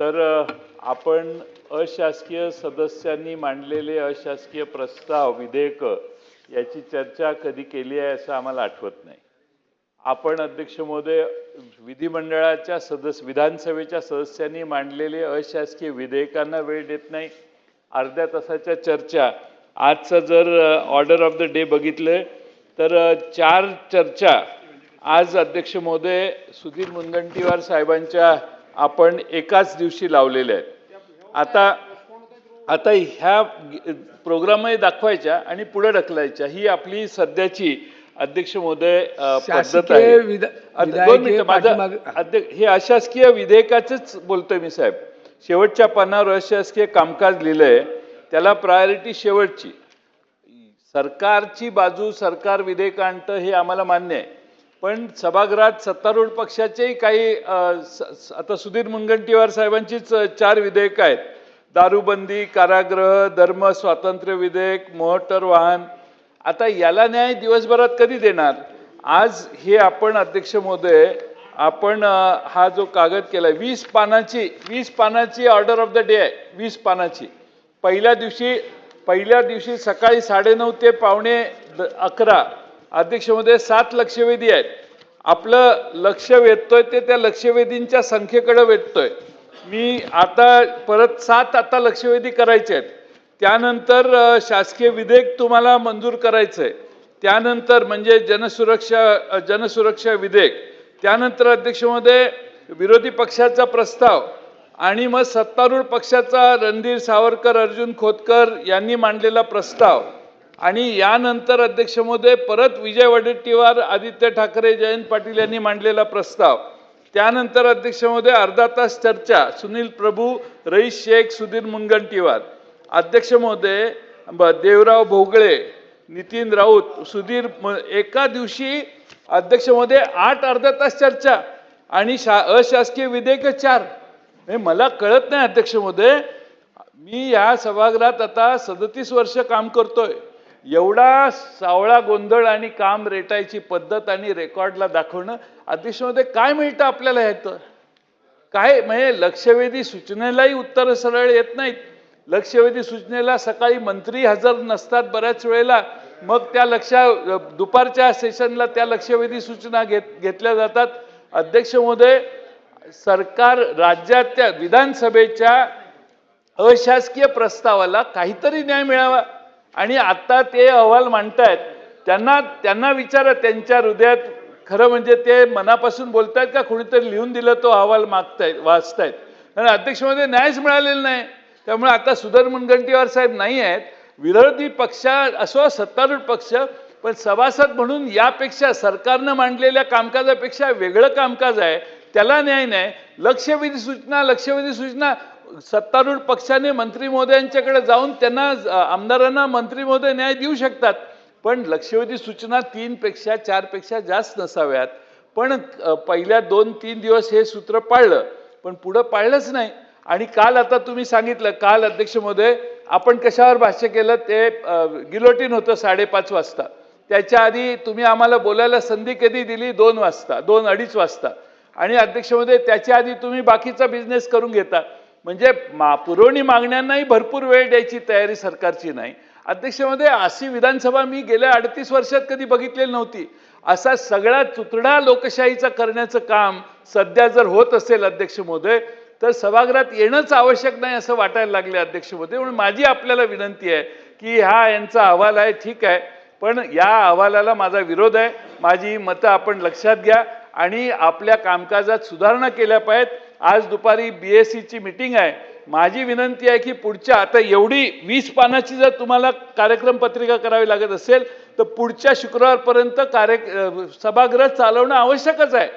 तर आपण अशासकीय सदस्यांनी मांडलेले अशासकीय प्रस्ताव विधेयक याची चर्चा कधी केली आहे असं आम्हाला आठवत नाही. आपण अध्यक्ष महोदय विधिमंडळाच्या विधानसभेच्या सदस्यांनी मांडलेले अशासकीय विधेयकांना वेळ देत नाही. अर्ध्या तासाच्या चर्चा आजचं जर ऑर्डर ऑफ द डे बघितलं तर 4 चर्चा आज अध्यक्ष महोदय सुधीर मुनगंटीवार साहेबांच्या आपण एकाच दिवशी लावलेल्या आहेत. आता ह्या प्रोग्रामही दाखवायच्या आणि पुढे ढकलायच्या ही आपली सध्याची अध्यक्ष महोदय पद्धत आहे. 2 मिनिटं माझं अध्यक्ष हे अशासकीय विधेयकाचंच बोलतोय मी साहेब. शेवटच्या पानावर अशासकीय कामकाज लिहिलंय त्याला प्रायोरिटी शेवटची. सरकारची बाजू सरकार विधेयक आणतं हे आम्हाला मान्य आहे, पण सभागृहात सत्तारूढ पक्षाचेही काही आता सुधीर मुनगंटीवार साहेबांचीच 4 विधेयक आहेत. दारूबंदी, कारागृह, धर्म स्वातंत्र्य विधेयक, मोटर वाहन. आता याला न्याय दिवसभरात कधी देणार? आज हे आपण अध्यक्ष महोदय आपण हा जो कागद केलाय 20 पानाची ऑर्डर ऑफ द डे आहे. 20 पानाची. पहिल्या दिवशी सकाळी 9:30 ते 11:15 अध्यक्ष महोदय 7 लक्षवेधी आहेत. आपलं लक्ष वेधतोय ते त्या लक्षवेधींच्या संख्येकडे वेधतोय. मी आता परत 7 आता लक्षवेधी करायचे आहेत. त्यानंतर शासकीय विधेयक तुम्हाला मंजूर करायचंय. त्यानंतर म्हणजे जनसुरक्षा विधेयक. त्यानंतर अध्यक्ष महोदय विरोधी पक्षाचा प्रस्ताव आणि मग सत्तारूढ पक्षाचा रणधीर सावरकर, अर्जुन खोतकर यांनी मांडलेला प्रस्ताव आणि यानंतर अध्यक्ष महोदय परत विजय वडेट्टीवार, आदित्य ठाकरे, जयंत पाटील यांनी मांडलेला प्रस्ताव. त्यानंतर अध्यक्ष महोदय अर्धा तास चर्चा सुनील प्रभू, रईस शेख, सुधीर मुनगंटीवार. अध्यक्ष महोदय देवराव भोगळे, नितीन राऊत, सुधीर एका दिवशी अध्यक्ष महोदय 8 अर्धा तास चर्चा आणि अशासकीय विधेयक 4. मला कळत नाही अध्यक्ष महोदय. मी या सभागृहात आता 37 वर्ष काम करतोय. एवढा सावळा गोंधळ आणि काम रेटायची पद्धत आणि रेकॉर्डला दाखवणं अध्यक्ष महोदय काय मिळतं आपल्याला ह्याचं? काय म्हणजे लक्षवेधी सूचनेलाही उत्तर सरळ येत नाहीत. लक्षवेधी सूचनेला सकाळी मंत्री हजर नसतात बऱ्याच वेळेला. मग त्या दुपारच्या सेशनला त्या लक्षवेधी सूचना घेतल्या जातात. अध्यक्ष महोदय सरकार राज्याच्या विधानसभेच्या अशासकीय प्रस्तावाला काहीतरी न्याय मिळावा आणि आता ते अहवाल मांडतायत. त्यांना विचारा त्यांच्या हृदयात खरं म्हणजे ते मनापासून बोलतायत का कोणीतरी लिहून दिलं तो अहवाल वाचतायत. आणि अध्यक्ष महोदय न्यायच मिळालेला नाही. त्यामुळे आता सुधीर मुनगंटीवार साहेब नाही आहेत. विरोधी पक्ष असो सत्तारूढ पक्ष पण सभासद म्हणून यापेक्षा सरकारनं मांडलेल्या कामकाजापेक्षा वेगळं कामकाज आहे त्याला न्याय नाही. लक्षवेधी सूचना सत्तारूढ पक्षाने मंत्री महोदयांच्याकडे जाऊन त्यांना आमदारांना मंत्री महोदय न्याय देऊ शकतात, पण लक्षवेधी सूचना 3 पेक्षा 4 पेक्षा जास्त नसाव्यात. पण पहिल्या 2-3 दिवस हे सूत्र पाळलं पण पुढं पाळलंच नाही. आणि काल आता तुम्ही सांगितलं काल अध्यक्ष महोदय आपण कशावर भाष्य केलं ते गिलोटीन होतं 5:30 वाजता. त्याच्या आधी तुम्ही आम्हाला बोलायला संधी कधी दिली? 2-2:30 वाजता. आणि अध्यक्ष महोदय त्याच्या आधी तुम्ही बाकीचा बिझनेस करून घेता. म्हणजे पुरवणी मागण्यांनाही भरपूर वेळ द्यायची तयारी सरकारची नाही. अध्यक्ष महोदय अशी विधानसभा मी गेल्या 38 वर्षात कधी बघितलेली नव्हती. असा सगळा चुतडा लोकशाहीचा करण्याचं काम सध्या जर होत असेल अध्यक्ष महोदय तर सभागृहात येणंच आवश्यक नाही असं वाटायला लागले अध्यक्ष महोदय. म्हणून माझी आपल्याला विनंती आहे की हा यांचा अहवाल आहे ठीक आहे, पण या अहवालाला माझा विरोध आहे. माझी मतं आपण लक्षात घ्या आणि आपल्या कामकाजात सुधारणा केल्या पाहिजेत. आज दुपारी BSCची मीटिंग आहे. माझी विनंती आहे की पुढच्या आता एवढी 20 पानाची जर तुम्हाला कार्यक्रम पत्रिका करावी लागत असेल तर पुढच्या शुक्रवारपर्यंत सभागृह चालवणं आवश्यकच आहे.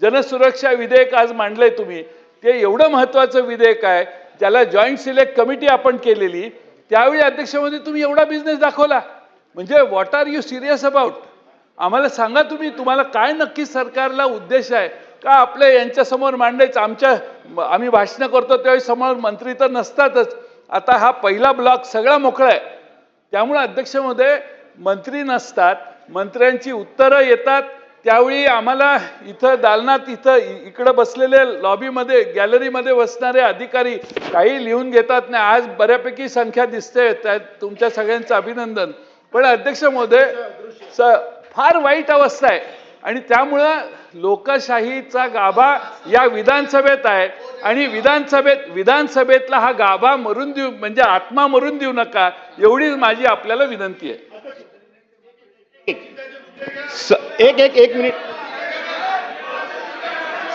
जनसुरक्षा विधेयक आज मांडलंय तुम्ही, ते एवढं महत्त्वाचं विधेयक आहे ज्याला जॉईंट सिलेक्ट कमिटी आपण केलेली. त्यावेळी अध्यक्ष महोदय तुम्ही एवढा बिझनेस दाखवला. म्हणजे what are you serious about? आम्हाला सांगा तुम्हाला काय नक्की सरकारला उद्देश आहे का? आपल्या यांच्यासमोर मांडायचं आम्ही भाषणं करतो त्यावेळी समोर मंत्री तर नसतातच. आता हा पहिला ब्लॉक सगळा मोकळा आहे. त्यामुळे अध्यक्ष महोदय मंत्री नसतात, मंत्र्यांची उत्तरं येतात त्यावेळी आम्हाला इथं दालनात इकडं बसलेले लॉबीमध्ये गॅलरीमध्ये बसणारे अधिकारी काही लिहून घेतात नाही. आज बऱ्यापैकी संख्या दिसते, तुमच्या सगळ्यांचं अभिनंदन. पण अध्यक्ष महोदय, फार वाईट अवस्था आहे आणि त्यामुळं लोकशाहीचा गाभा या विधानसभेत आहे आणि विधानसभेतला हा गाभा मरून देऊ, म्हणजे आत्मा मरून देऊ नका, एवढीच माझी आपल्याला विनंती आहे. एक मिनिट.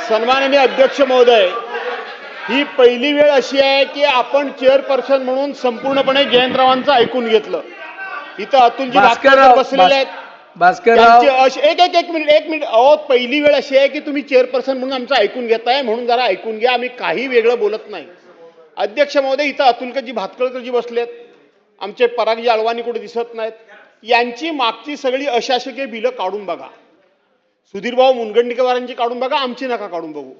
सन्माननीय अध्यक्ष महोदय, ही पहिली वेळ अशी आहे की आपण चेअरपर्सन म्हणून संपूर्णपणे जयंतरावांचं ऐकून घेतलं. इथं अतुलजी भास्करराव बसलेले आहेत. एक मिनिट. अहो, पहिली वेळ अशी आहे की तुम्ही चेअरपर्सन म्हणून आमचं ऐकून घेताय, म्हणून जरा ऐकून घ्या. आम्ही काही वेगळं बोलत नाही. अध्यक्ष महोदय, इथं अतुलजी भास्करजी बसलेत, आमचे परागजी अळवानी कुठे दिसत नाहीत. यांची मागची सगळी अशासकीय बिलं काढून बघा. सुधीरभाऊ मुनगंटीवारांची काढून बघा, आमची नका काढून बघू.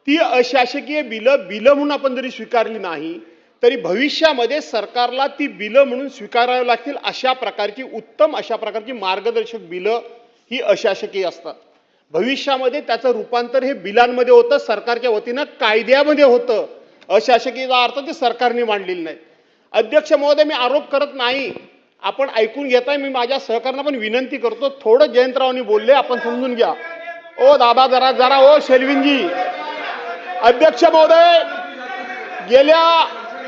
ती अशासकीय बिलं म्हणून आपण जरी स्वीकारली नाही तरी भविष्यामध्ये सरकारला ती बिलं म्हणून स्वीकारावी लागतील. अशा प्रकारची मार्गदर्शक बिलं ही अशासकीय असतात. भविष्यामध्ये त्याचं रूपांतर हे बिलांमध्ये होतं, सरकारच्या वतीनं कायद्यामध्ये होतं. अशासकीयचा अर्थ ते सरकारने मांडलेली नाही. अध्यक्ष महोदय, मी आरोप करत नाही, आपण ऐकून घेताय. मी माझ्या सहकार्यांना पण विनंती करतो, थोडं जयंतरावांनी बोलले आपण समजून घ्या. ओ दादा, जरा ओ शेलविनजी. अध्यक्ष महोदय,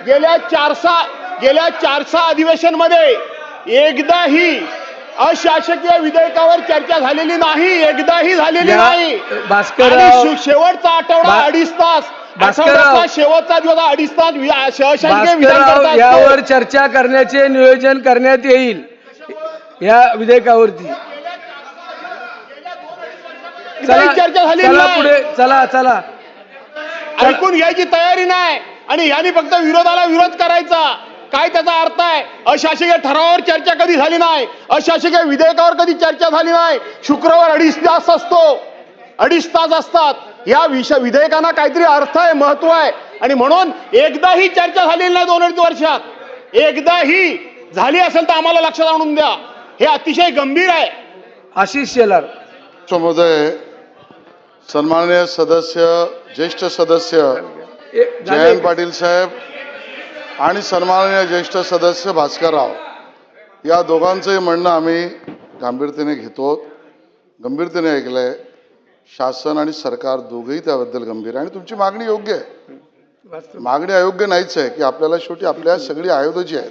गेल्या 400 अधिवेशनमध्ये एकदाही अशासकीय विधेयकावर चर्चा झालेली नाही, एकदाही झालेली नाही. शेवटचा आठवडा 2.5 तास, शेवटचा दिवस 2.5 तास यावर चर्चा करण्याचे नियोजन करण्यात येईल. या विधेयकावरती चर्चा झाली पुढे चला. ऐकून घ्यायची तयारी नाही आणि यांनी फक्त विरोधाला विरोध करायचा. काय त्याचा अर्थ आहे? अशासकीय ठरावावर चर्चा कधी झाली नाही, अशासकीय विधेयकावर कधी चर्चा झाली नाही. शुक्रवार 2.5 तास असतो, 2.5 तास असतात. या विधेयकांना काहीतरी अर्थ आहे, महत्व आहे आणि म्हणून एकदाही चर्चा झालेली नाही 2-2.5 वर्षात. एकदाही झाली असेल तर आम्हाला लक्षात आणून द्या. हे अतिशय गंभीर आहे. आशिष शेलार. महोदय, सन्माननीय सदस्य, ज्येष्ठ सदस्य जयंत पाटील साहेब आणि सन्माननीय ज्येष्ठ सदस्य भास्करराव, या दोघांचंही म्हणणं आम्ही गांभीर्याने घेतो, गंभीरतेने ऐकलंय. शासन आणि सरकार दोघेही त्याबद्दल गंभीर आहे आणि तुमची मागणी योग्य आहे. मागणी अयोग्य नाहीच आहे की आपल्याला शेवटी आपल्या सगळी आयुधं जी आहेत